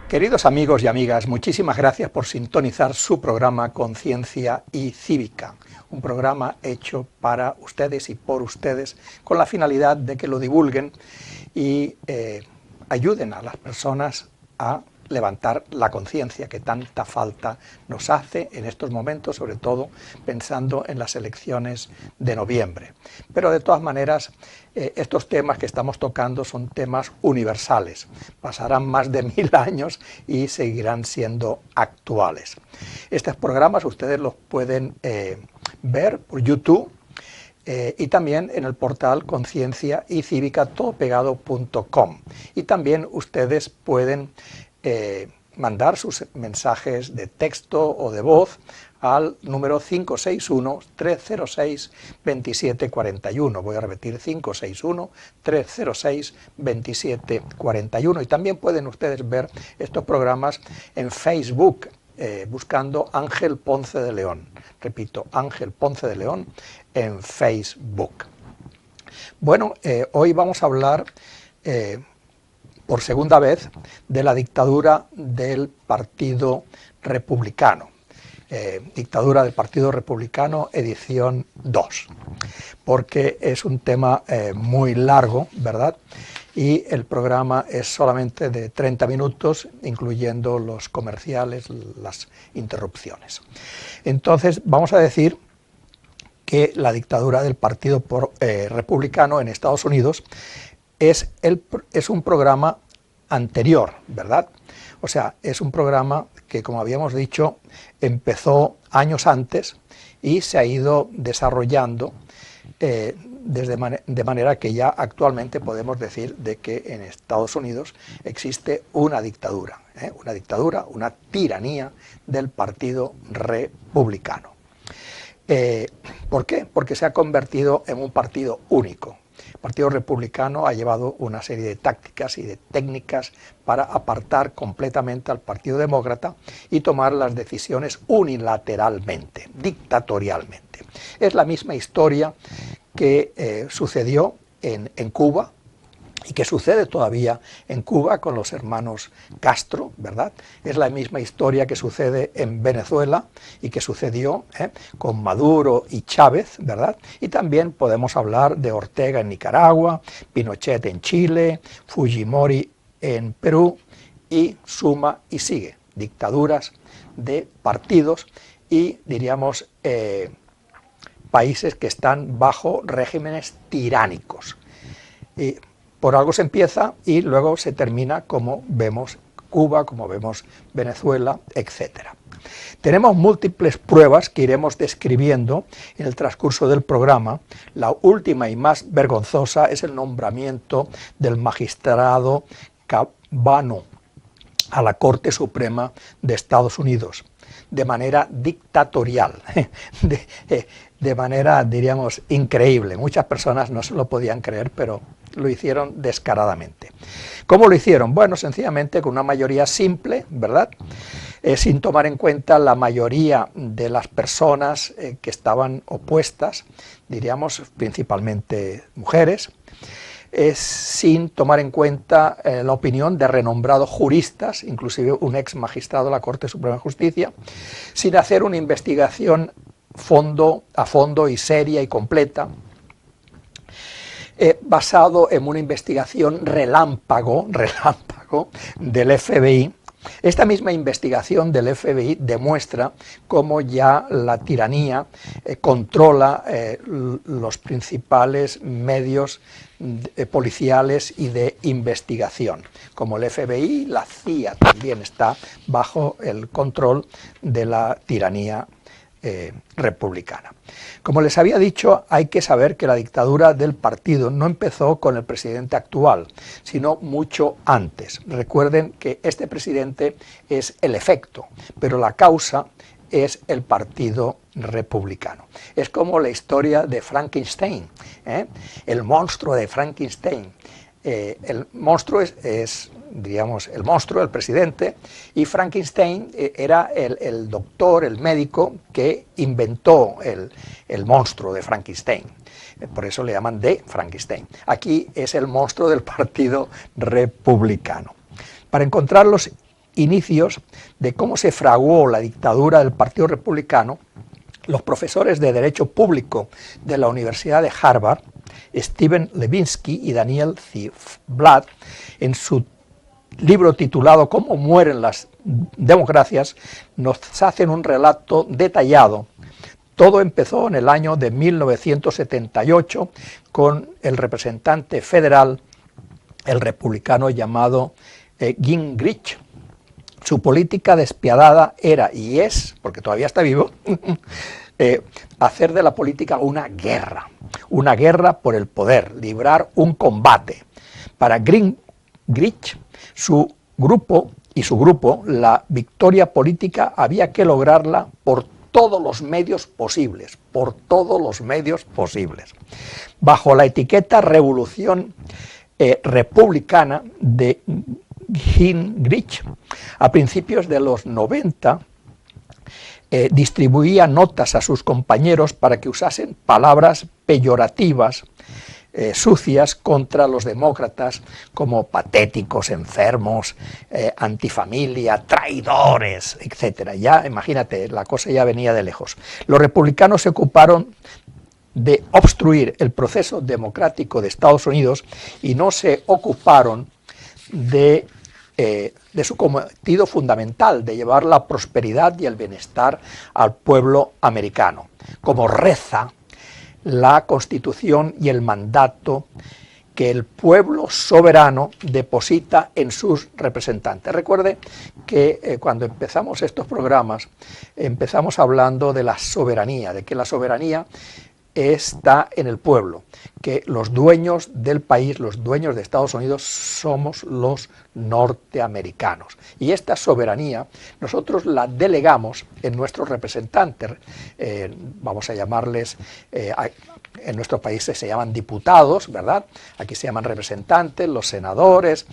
Queridos amigos y amigas, muchísimas gracias por sintonizar su programa Conciencia y Cívica, un programa hecho para ustedes y por ustedes con la finalidad de que lo divulguen y ayuden a las personas a levantar la conciencia que tanta falta nos hace en estos momentos, sobre todo pensando en las elecciones de noviembre. Pero de todas maneras, estos temas que estamos tocando son temas universales, pasarán más de 1000 años y seguirán siendo actuales. Estos programas ustedes los pueden ver por YouTube, y también en el portal concienciaycivicatodopegado.com, y también ustedes pueden mandar sus mensajes de texto o de voz al número 561-306-2741. Voy a repetir, 561-306-2741. Y también pueden ustedes ver estos programas en Facebook, buscando Ángel Ponce de León. Repito, Ángel Ponce de León en Facebook. Bueno, hoy vamos a hablar por segunda vez de la dictadura del Partido Republicano. Dictadura del Partido Republicano, edición 2, porque es un tema muy largo, ¿verdad? Y el programa es solamente de 30 minutos, incluyendo los comerciales, las interrupciones. Entonces, vamos a decir que la dictadura del Partido Republicano en Estados Unidos es un programa anterior, ¿verdad? O sea, es un programa que, como habíamos dicho, empezó años antes y se ha ido desarrollando de manera que ya actualmente podemos decir de que en Estados Unidos existe una dictadura, una tiranía del Partido Republicano. ¿Por qué? Porque se ha convertido en un partido único. El Partido Republicano ha llevado una serie de tácticas y de técnicas para apartar completamente al Partido Demócrata y tomar las decisiones unilateralmente, dictatorialmente. Es la misma historia que sucedió en Cuba y que sucede todavía en Cuba con los hermanos Castro, ¿verdad? Es la misma historia que sucede en Venezuela y que sucedió con Maduro y Chávez, ¿verdad? Y también podemos hablar de Ortega en Nicaragua, Pinochet en Chile, Fujimori en Perú, y suma y sigue. Dictaduras de partidos y, diríamos, países que están bajo regímenes tiránicos. Y por algo se empieza y luego se termina, como vemos Cuba, como vemos Venezuela, etc. Tenemos múltiples pruebas que iremos describiendo en el transcurso del programa. La última y más vergonzosa es el nombramiento del magistrado Kavanaugh a la Corte Suprema de Estados Unidos, de manera dictatorial, de manera, diríamos, increíble. Muchas personas no se lo podían creer, pero lo hicieron descaradamente. ¿Cómo lo hicieron? Bueno, sencillamente con una mayoría simple, ¿verdad? Sin tomar en cuenta la mayoría de las personas que estaban opuestas, diríamos principalmente mujeres, sin tomar en cuenta la opinión de renombrados juristas, inclusive un ex magistrado de la Corte Suprema de Justicia, sin hacer una investigación a fondo y seria y completa, basado en una investigación relámpago del FBI. Esta misma investigación del FBI demuestra cómo ya la tiranía controla los principales medios policiales y de investigación. Como el FBI, la CIA también está bajo el control de la tiranía republicana. Como les había dicho, hay que saber que la dictadura del partido no empezó con el presidente actual, sino mucho antes. Recuerden que este presidente es el efecto, pero la causa es el Partido Republicano. Es como la historia de Frankenstein, el monstruo de Frankenstein. El monstruo es, digamos, el monstruo, el presidente, y Frankenstein era el doctor, el médico que inventó el monstruo de Frankenstein. Por eso le llaman de Frankenstein. Aquí es el monstruo del Partido Republicano. Para encontrarlos inicios de cómo se fraguó la dictadura del Partido Republicano, los profesores de Derecho Público de la Universidad de Harvard, Steven Levinsky y Daniel Ziblatt, en su libro titulado «Cómo mueren las democracias», nos hacen un relato detallado. Todo empezó en el año de 1978 con el representante federal, el republicano llamado Gingrich. Su política despiadada era y es, porque todavía está vivo, hacer de la política una guerra por el poder, librar un combate. Para Gingrich, su grupo, la victoria política había que lograrla por todos los medios posibles, Bajo la etiqueta revolución republicana de Gingrich, a principios de los 90, distribuía notas a sus compañeros para que usasen palabras peyorativas, sucias contra los demócratas, como patéticos, enfermos, antifamilia, traidores, etc. Ya, imagínate, la cosa ya venía de lejos. Los republicanos se ocuparon de obstruir el proceso democrático de Estados Unidos y no se ocuparon de su cometido fundamental, de llevar la prosperidad y el bienestar al pueblo americano, como reza la Constitución y el mandato que el pueblo soberano deposita en sus representantes. Recuerde que cuando empezamos estos programas, empezamos hablando de la soberanía, de que la soberanía está en el pueblo, que los dueños del país, los dueños de Estados Unidos, somos los norteamericanos. Y esta soberanía nosotros la delegamos en nuestros representantes, vamos a llamarles, en nuestro país se llaman diputados, ¿verdad? Aquí se llaman representantes, los senadores,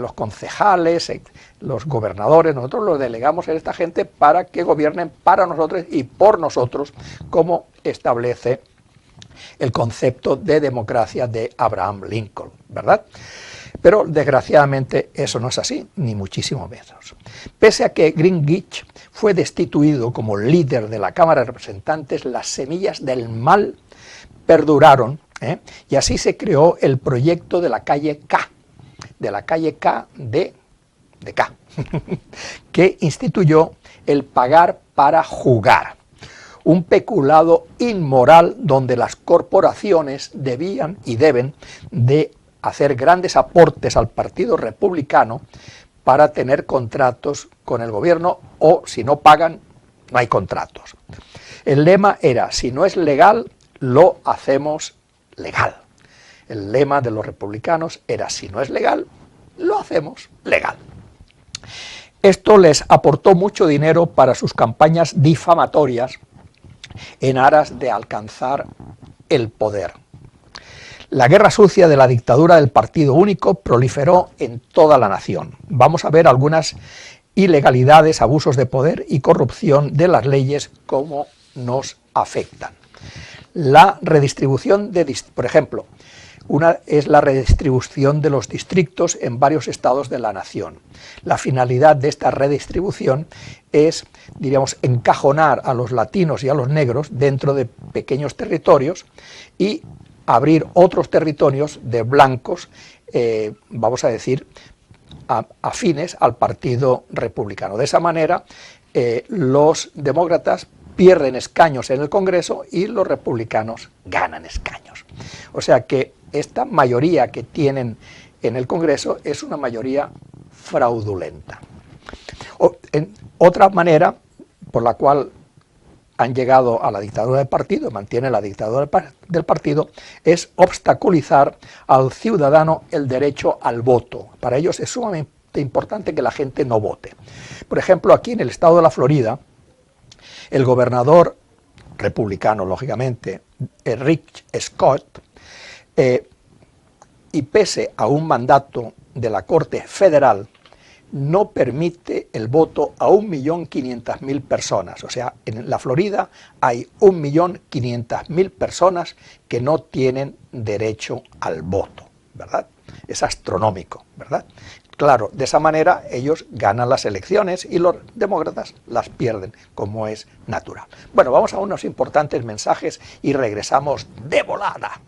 los concejales, los gobernadores. Nosotros los delegamos a esta gente para que gobiernen para nosotros y por nosotros, como establece el concepto de democracia de Abraham Lincoln, ¿verdad? Pero desgraciadamente eso no es así, ni muchísimo menos. Pese a que Gingrich fue destituido como líder de la Cámara de Representantes, las semillas del mal perduraron, y así se creó el proyecto de la calle K, de K, que instituyó el pagar para jugar. Un peculado inmoral donde las corporaciones debían y deben de hacer grandes aportes al Partido Republicano para tener contratos con el gobierno, o si no pagan, no hay contratos. El lema era: si no es legal, lo hacemos legal. El lema de los republicanos era: si no es legal, lo hacemos legal. Esto les aportó mucho dinero para sus campañas difamatorias en aras de alcanzar el poder. La guerra sucia de la dictadura del partido único proliferó en toda la nación. Vamos a ver algunas ilegalidades, abusos de poder y corrupción de las leyes, cómo nos afectan. La redistribución por ejemplo, una es la redistribución de los distritos en varios estados de la nación. La finalidad de esta redistribución es, diríamos, encajonar a los latinos y a los negros dentro de pequeños territorios y abrir otros territorios de blancos, vamos a decir, afines al Partido Republicano. De esa manera, los demócratas pierden escaños en el Congreso y los republicanos ganan escaños. O sea que esta mayoría que tienen en el Congreso es una mayoría fraudulenta. Otra manera por la cual han llegado a la dictadura del partido, mantienen la dictadura del partido, es obstaculizar al ciudadano el derecho al voto. Para ellos es sumamente importante que la gente no vote. Por ejemplo, aquí en el estado de la Florida, el gobernador republicano, lógicamente, Rick Scott, y pese a un mandato de la Corte Federal, no permite el voto a 1.500.000 personas. O sea, en la Florida hay 1.500.000 personas que no tienen derecho al voto, ¿verdad? Es astronómico, ¿verdad? claro, de esa manera ellos ganan las elecciones y los demócratas las pierden, como es natural. Bueno, vamos a unos importantes mensajes y regresamos de volada.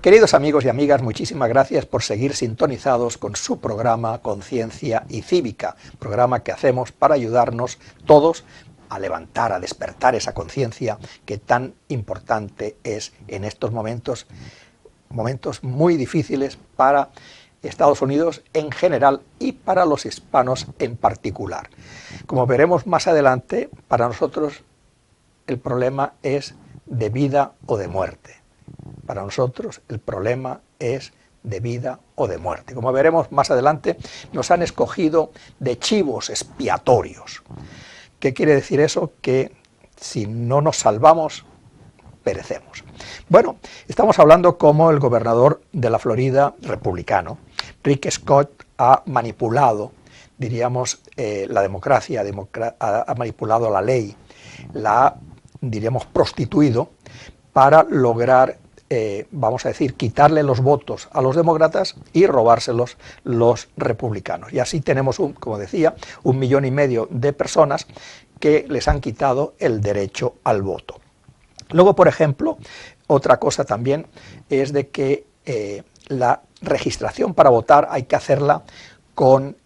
Queridos amigos y amigas, muchísimas gracias por seguir sintonizados con su programa Conciencia y Cívica, programa que hacemos para ayudarnos todos a levantar, a despertar esa conciencia que tan importante es en estos momentos muy difíciles para Estados Unidos en general y para los hispanos en particular. Como veremos más adelante, para nosotros el problema es de vida o de muerte. Para nosotros el problema es de vida o de muerte. Como veremos más adelante, nos han escogido de chivos expiatorios. ¿Qué quiere decir eso? Que si no nos salvamos, perecemos. Bueno, estamos hablando cómo el gobernador de la Florida, republicano, Rick Scott, ha manipulado, diríamos, la democracia, ha manipulado la ley, la ha, diríamos, prostituido para lograr, vamos a decir, quitarle los votos a los demócratas y robárselos los republicanos. Y así tenemos, como decía, 1,5 millones de personas que les han quitado el derecho al voto. Luego, por ejemplo, otra cosa también es de que la registración para votar hay que hacerla con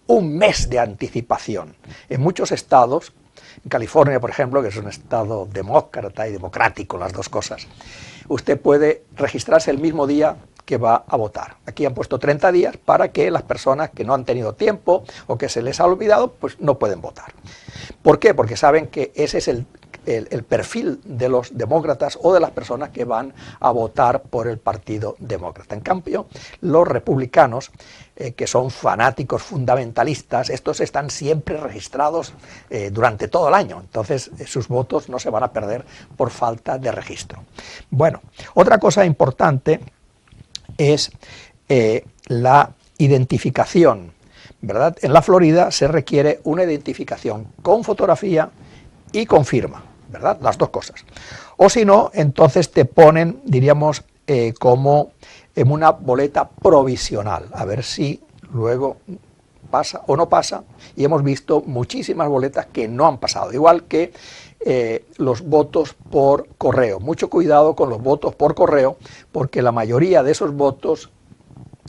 un mes de anticipación. En muchos estados, en California, por ejemplo, que es un estado demócrata y democrático, las dos cosas, usted puede registrarse el mismo día que va a votar. Aquí han puesto 30 días para que las personas que no han tenido tiempo o que se les ha olvidado, pues no pueden votar. ¿Por qué? Porque saben que ese es el perfil de los demócratas o de las personas que van a votar por el Partido Demócrata. En cambio, los republicanos, que son fanáticos fundamentalistas, estos están siempre registrados durante todo el año, entonces sus votos no se van a perder por falta de registro. Bueno, otra cosa importante es la identificación, ¿verdad? En la Florida se requiere una identificación con fotografía y con firma, ¿verdad? Las dos cosas. O si no, entonces te ponen, diríamos, como en una boleta provisional, a ver si luego pasa o no pasa, y hemos visto muchísimas boletas que no han pasado, igual que los votos por correo. Mucho cuidado con los votos por correo, porque la mayoría de esos votos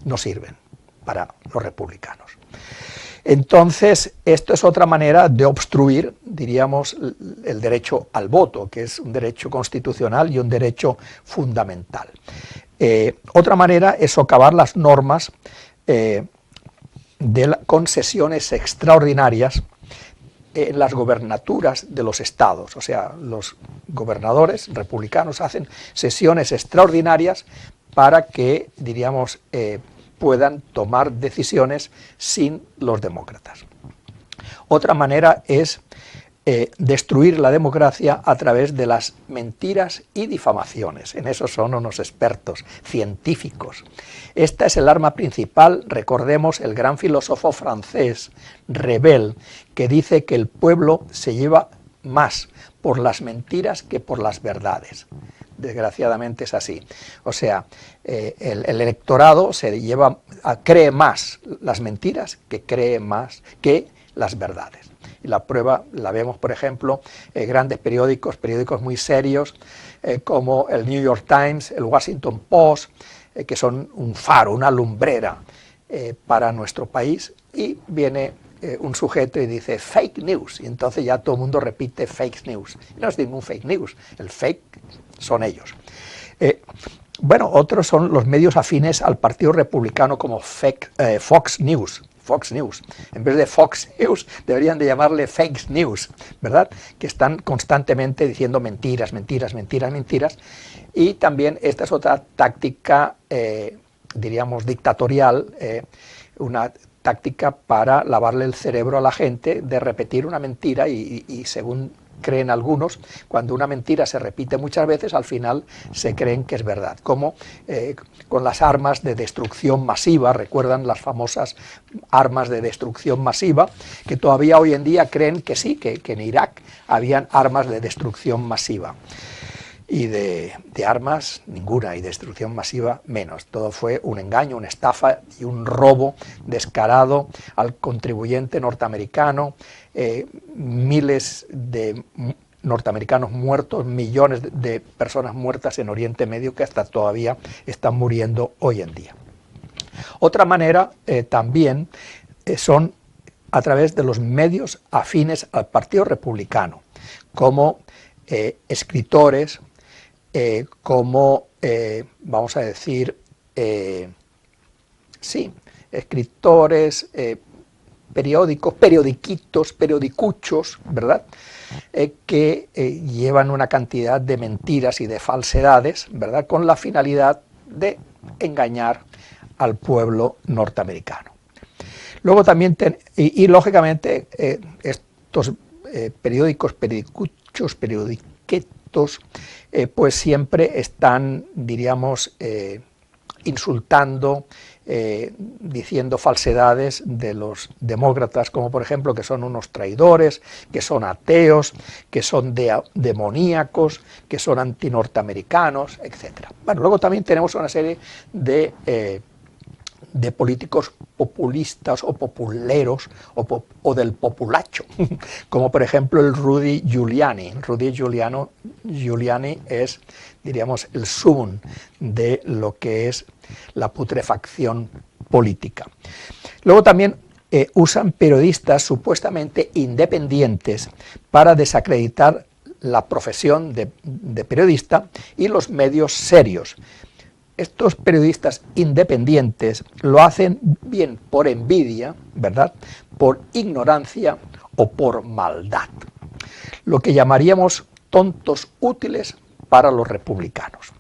no sirven para los republicanos. Entonces, esto es otra manera de obstruir, diríamos, el derecho al voto, que es un derecho constitucional y un derecho fundamental. Otra manera es socavar las normas con sesiones extraordinarias en las gobernaturas de los estados. O sea, los gobernadores republicanos hacen sesiones extraordinarias para que, diríamos, puedan tomar decisiones sin los demócratas. Otra manera es destruir la democracia a través de las mentiras y difamaciones. En eso son unos expertos científicos. Esta es el arma principal, recordemos el gran filósofo francés Rebel, que dice que el pueblo se lleva más por las mentiras que por las verdades. Desgraciadamente es así. O sea, el electorado cree más las mentiras que cree más que las verdades. Y la prueba la vemos, por ejemplo, grandes periódicos muy serios, como el New York Times, el Washington Post, que son un faro, una lumbrera para nuestro país, y viene un sujeto y dice fake news, y entonces ya todo el mundo repite fake news. Y no es ningún fake news, el fake son ellos. Bueno, otros son los medios afines al Partido Republicano como Fox News. Fox News. En vez de Fox News deberían de llamarle fake news, ¿verdad? Que están constantemente diciendo mentiras, mentiras, mentiras, mentiras. Y también esta es otra táctica, diríamos, dictatorial, una táctica para lavarle el cerebro a la gente de repetir una mentira y según creen algunos, cuando una mentira se repite muchas veces, al final se creen que es verdad, como con las armas de destrucción masiva. Recuerdan las famosas armas de destrucción masiva, que todavía hoy en día creen que sí, que en Irak habían armas de destrucción masiva. y de armas ninguna, y destrucción masiva menos. Todo fue un engaño, una estafa y un robo descarado al contribuyente norteamericano, miles de norteamericanos muertos, millones de personas muertas en Oriente Medio que hasta todavía están muriendo hoy en día. Otra manera también son a través de los medios afines al Partido Republicano, como escritores, como, vamos a decir, sí, escritores, periódicos, periodiquitos, periodicuchos, ¿verdad?, que llevan una cantidad de mentiras y de falsedades, ¿verdad?, con la finalidad de engañar al pueblo norteamericano. Luego también, lógicamente, estos periódicos, periodicuchos, periodiquetos, pues siempre están, diríamos, insultando, diciendo falsedades de los demócratas, como por ejemplo que son unos traidores, que son ateos, que son demoníacos, que son antinorteamericanos, etc. Bueno, luego también tenemos una serie de políticos populistas o populeros o del populacho, como por ejemplo el Rudy Giuliani. Rudy Giuliani es, diríamos, el sumum de lo que es la putrefacción política. Luego también usan periodistas supuestamente independientes para desacreditar la profesión de periodista y los medios serios. Estos periodistas independientes lo hacen bien por envidia, ¿verdad?, por ignorancia o por maldad, lo que llamaríamos tontos útiles para los republicanos.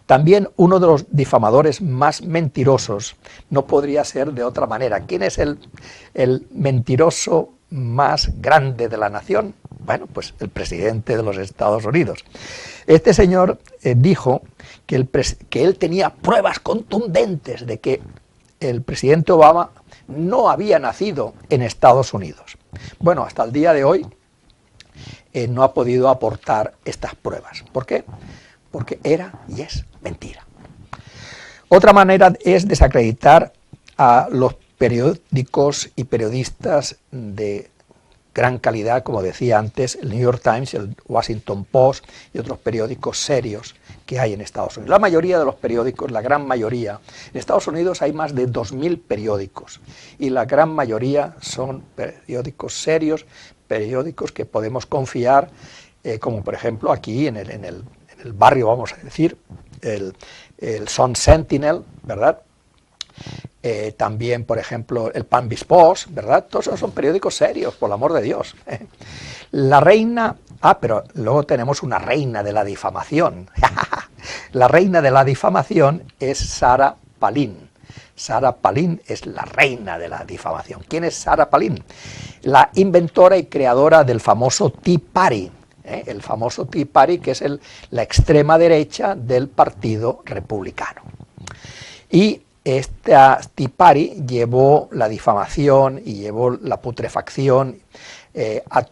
También uno de los difamadores más mentirosos no podría ser de otra manera. ¿Quién es el mentiroso más grande de la nación? Bueno, pues el presidente de los Estados Unidos. Este señor dijo que él tenía pruebas contundentes de que el presidente Obama no había nacido en Estados Unidos. Bueno, hasta el día de hoy no ha podido aportar estas pruebas. ¿Por qué? Porque era y es mentira. Otra manera es desacreditar a los periódicos y periodistas de gran calidad, como decía antes, el New York Times, el Washington Post y otros periódicos serios que hay en Estados Unidos. La mayoría de los periódicos, la gran mayoría, en Estados Unidos hay más de 2000 periódicos y la gran mayoría son periódicos serios, periódicos que podemos confiar, como por ejemplo aquí en el barrio, vamos a decir, el Sun Sentinel, ¿verdad? También, por ejemplo, el Palm Beach Post, ¿verdad? Todos esos son periódicos serios, por el amor de Dios. La reina... pero luego tenemos una reina de la difamación. La reina de la difamación es Sarah Palin. Sarah Palin es la reina de la difamación. ¿Quién es Sarah Palin? La inventora y creadora del famoso Tea Party. El famoso Tea Party, que es la extrema derecha del Partido Republicano. Y esta Tea Party llevó la difamación y llevó la putrefacción a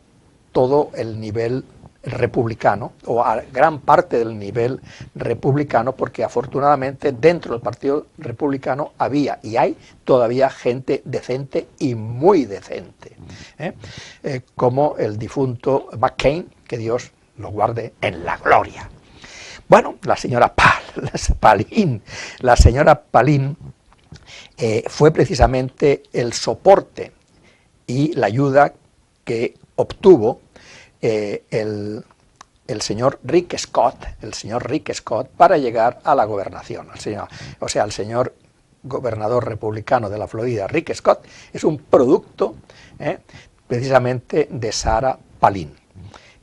todo el nivel republicano, o a gran parte del nivel republicano, porque afortunadamente dentro del Partido Republicano había y hay todavía gente decente y muy decente, como el difunto McCain, que Dios lo guarde en la gloria. Bueno, la señora Palin fue precisamente el soporte y la ayuda que obtuvo el señor Rick Scott, para llegar a la gobernación. El señor gobernador republicano de la Florida, Rick Scott, es un producto precisamente de Sarah Palin,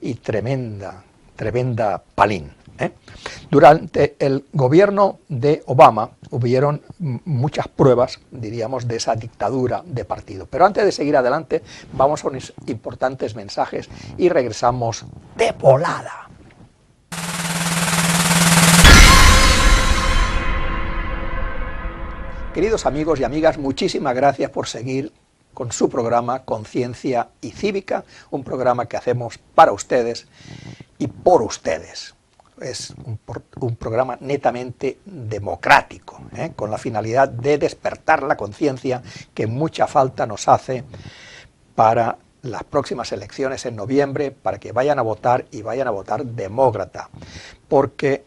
y tremenda Palin. Durante el gobierno de Obama hubieron muchas pruebas, diríamos, de esa dictadura de partido. Pero antes de seguir adelante, vamos a unos importantes mensajes y regresamos de volada. Queridos amigos y amigas, muchísimas gracias por seguir con su programa Conciencia y Cívica, un programa que hacemos para ustedes y por ustedes. es un programa netamente democrático, con la finalidad de despertar la conciencia que mucha falta nos hace para las próximas elecciones en noviembre, para que vayan a votar y vayan a votar demócrata, porque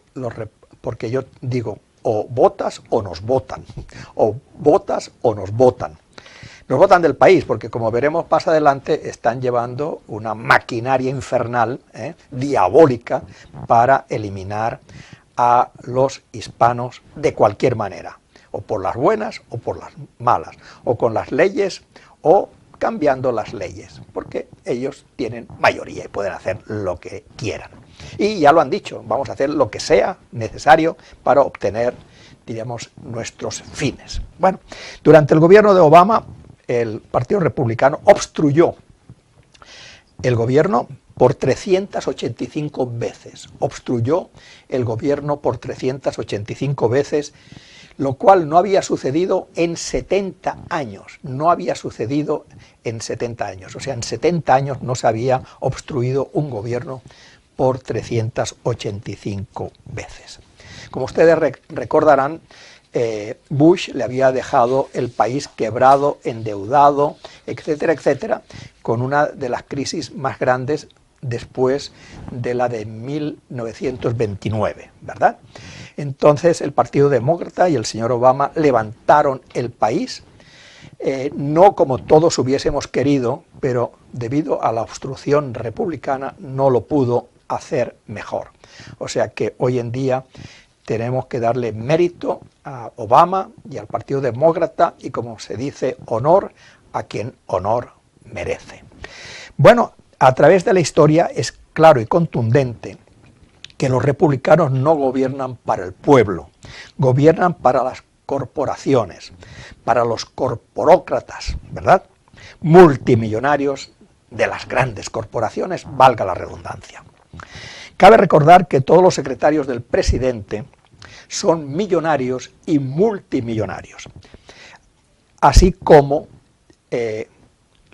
yo digo, o votas o nos votan, o votas o nos votan. Nos votan del país, porque como veremos más adelante, están llevando una maquinaria infernal, diabólica, para eliminar a los hispanos de cualquier manera, o por las buenas o por las malas, o con las leyes o cambiando las leyes, porque ellos tienen mayoría y pueden hacer lo que quieran. Y ya lo han dicho, vamos a hacer lo que sea necesario para obtener, diríamos, nuestros fines. Bueno, durante el gobierno de Obama, el Partido Republicano obstruyó el gobierno por 385 veces. Obstruyó el gobierno por 385 veces, lo cual no había sucedido en 70 años. No había sucedido en 70 años. O sea, en 70 años no se había obstruido un gobierno por 385 veces. Como ustedes recordarán, Bush le había dejado el país quebrado, endeudado, etcétera, etcétera, con una de las crisis más grandes después de la de 1929, ¿verdad? Entonces el Partido Demócrata y el señor Obama levantaron el país, no como todos hubiésemos querido, pero debido a la obstrucción republicana no lo pudo hacer mejor. O sea que hoy en día tenemos que darle mérito a Obama y al Partido Demócrata y, como se dice, honor a quien honor merece. Bueno, a través de la historia es claro y contundente que los republicanos no gobiernan para el pueblo, gobiernan para las corporaciones, para los corporócratas, ¿verdad? Multimillonarios de las grandes corporaciones, valga la redundancia. Cabe recordar que todos los secretarios del presidente son millonarios y multimillonarios, así como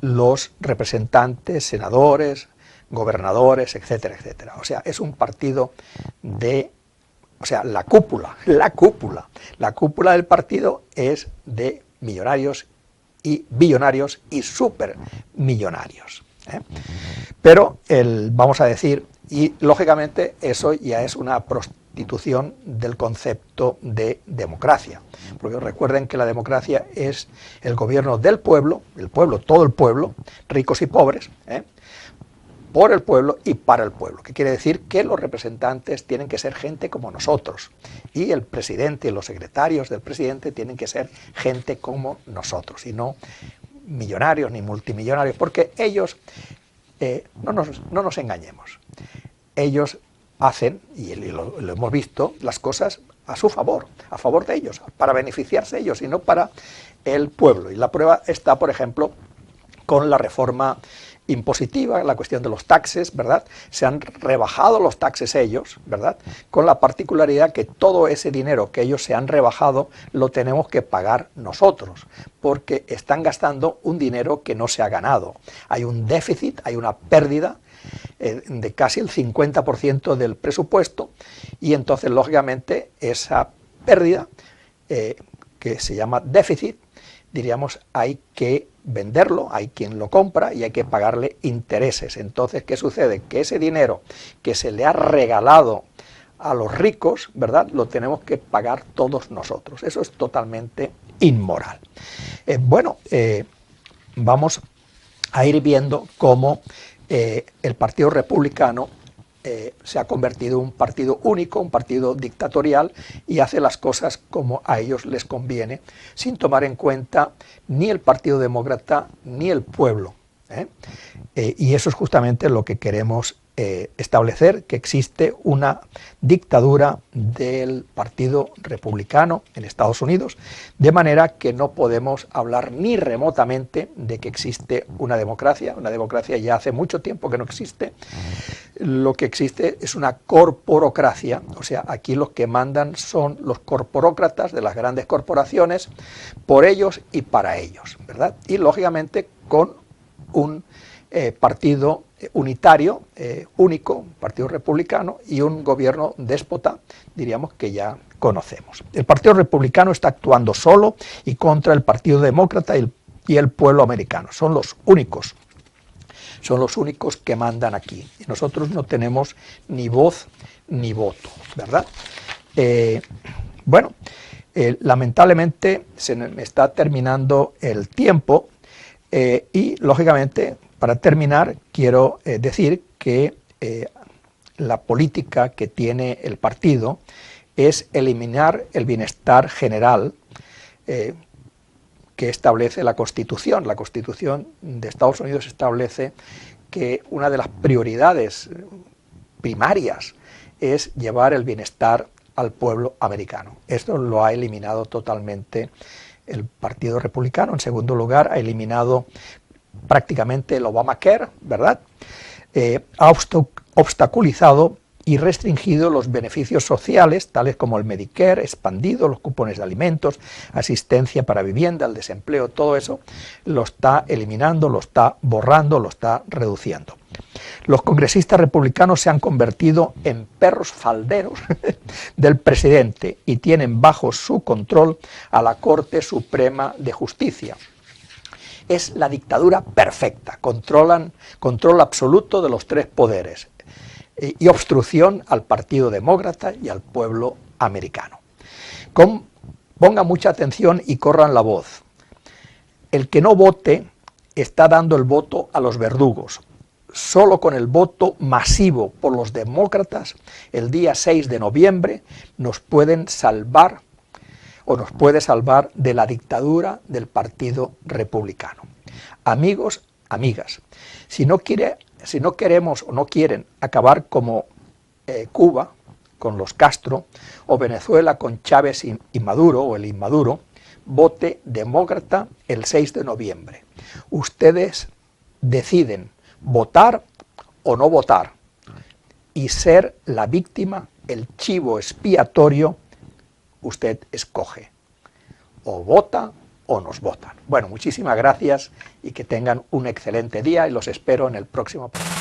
los representantes, senadores, gobernadores, etcétera, etcétera. O sea, es un partido la cúpula del partido es de millonarios y billonarios y supermillonarios. Pero vamos a decir, y lógicamente eso ya es una prostitución del concepto de democracia, porque recuerden que la democracia es el gobierno del pueblo, todo el pueblo, ricos y pobres, por el pueblo y para el pueblo, que quiere decir que los representantes tienen que ser gente como nosotros, y el presidente y los secretarios del presidente tienen que ser gente como nosotros, y no millonarios ni multimillonarios, porque ellos, no nos engañemos, ellos hacen, y lo hemos visto, las cosas a su favor, a favor de ellos, para beneficiarse ellos y no para el pueblo. Y la prueba está, por ejemplo, con la reforma impositiva, la cuestión de los taxes, ¿verdad? Se han rebajado los taxes ellos, ¿verdad? Con la particularidad que todo ese dinero que ellos se han rebajado lo tenemos que pagar nosotros, porque están gastando un dinero que no se ha ganado. Hay un déficit, hay una pérdida de casi el 50% del presupuesto, y entonces lógicamente esa pérdida, que se llama déficit, diríamos, hay que venderlo, hay quien lo compra y hay que pagarle intereses. Entonces, ¿qué sucede? Que ese dinero que se le ha regalado a los ricos, ¿verdad?, lo tenemos que pagar todos nosotros. Eso es totalmente inmoral. Vamos a ir viendo cómo el Partido Republicano se ha convertido en un partido único, un partido dictatorial, y hace las cosas como a ellos les conviene, sin tomar en cuenta ni el Partido Demócrata ni el pueblo. Y eso es justamente lo que queremos establecer, que existe una dictadura del Partido Republicano en Estados Unidos, de manera que no podemos hablar ni remotamente de que existe una democracia ya hace mucho tiempo que no existe. Lo que existe es una corporocracia, o sea, aquí los que mandan son los corporócratas de las grandes corporaciones, por ellos y para ellos, ¿verdad? Y lógicamente con un partido unitario, único, partido republicano, y un gobierno déspota, diríamos, que ya conocemos. El Partido Republicano está actuando solo y contra el Partido Demócrata y el pueblo americano. Son los únicos que mandan aquí. Y nosotros no tenemos ni voz ni voto, ¿verdad? Lamentablemente se me está terminando el tiempo y, lógicamente, para terminar, quiero decir que la política que tiene el partido es eliminar el bienestar general que establece la Constitución. La Constitución de Estados Unidos establece que una de las prioridades primarias es llevar el bienestar al pueblo americano. Esto lo ha eliminado totalmente el Partido Republicano. En segundo lugar, ha eliminado prácticamente el Obamacare, ¿verdad? Ha obstaculizado y restringido los beneficios sociales, tales como el Medicare expandido, los cupones de alimentos, asistencia para vivienda, el desempleo, todo eso lo está eliminando, lo está borrando, lo está reduciendo. Los congresistas republicanos se han convertido en perros falderos del presidente y tienen bajo su control a la Corte Suprema de Justicia. Es la dictadura perfecta, control absoluto de los tres poderes y obstrucción al Partido Demócrata y al pueblo americano. Pongan mucha atención y corran la voz. El que no vote está dando el voto a los verdugos. Solo con el voto masivo por los demócratas, el día 6 de noviembre, nos pueden salvar o nos puede salvar de la dictadura del Partido Republicano. Amigos, amigas, si no queremos o no quieren acabar como Cuba, con los Castro, o Venezuela con Chávez y Maduro, o el inmaduro, vote demócrata el 6 de noviembre. Ustedes deciden votar o no votar y ser la víctima, el chivo expiatorio. Usted escoge, o vota o nos votan. Bueno, muchísimas gracias y que tengan un excelente día y los espero en el próximo programa.